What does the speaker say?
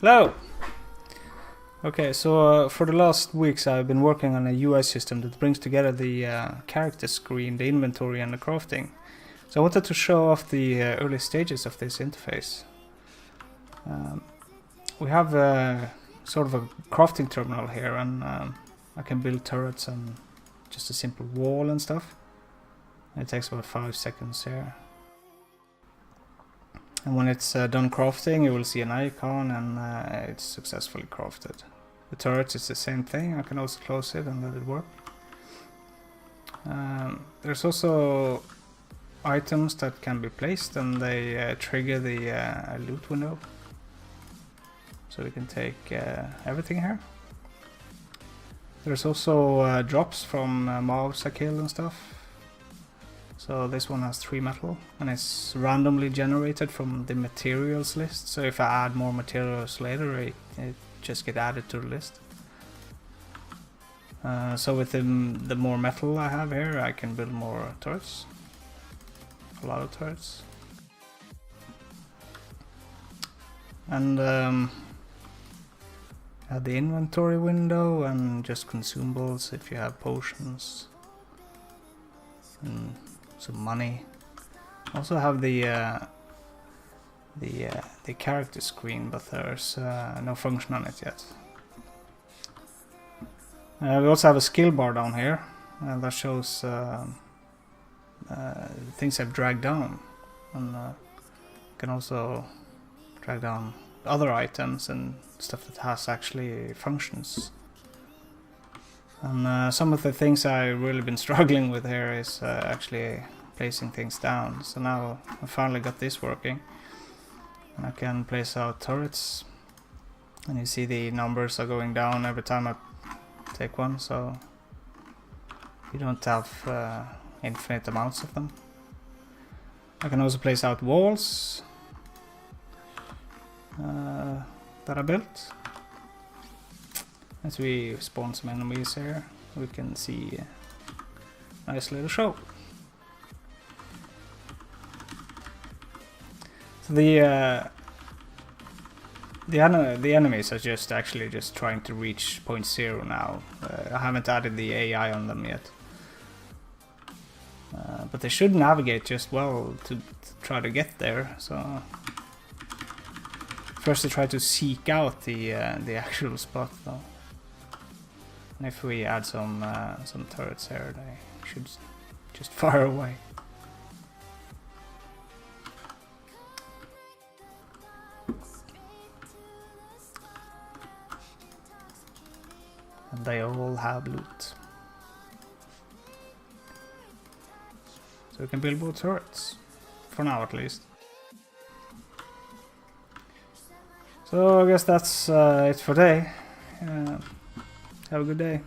Hello! Okay, so for the last weeks I've been working on a UI system that brings together the character screen, the inventory and the crafting. So I wanted to show off the early stages of this interface. We have sort of a crafting terminal here, and I can build turrets and just a simple wall and stuff. It takes about 5 seconds here. And when it's done crafting, you will see an icon and it's successfully crafted. The turrets is the same thing. I can also close it and let it work. There's also items that can be placed, and they trigger the loot window. So we can take everything here. There's also drops from mobs I kill and stuff. So this one has 3 metal, and it's randomly generated from the materials list. So if I add more materials later, it just get added to the list. So with the more metal I have here, I can build more turrets. A lot of turrets. And add the inventory window and just consumables if you have potions. And some money. Also have the character screen, but there's no function on it yet. We also have a skill bar down here that shows things I've dragged down, and can also drag down other items and stuff that has actually functions. And some of the things I've really been struggling with here is actually placing things down. So now I finally got this working, and I can place out turrets, and you see the numbers are going down every time I take one, so you don't have infinite amounts of them. I can also place out walls that I built. As we spawn some enemies here, we can see a nice little show. So the enemies are just actually just trying to reach point 0 now. I haven't added the AI on them yet. But they should navigate just well to try to get there. So first they try to seek out the actual spot though. And if we add some turrets here, they should just fire away. And they all have loot. So we can build more turrets. For now at least. So I guess that's it for today. Have a good day.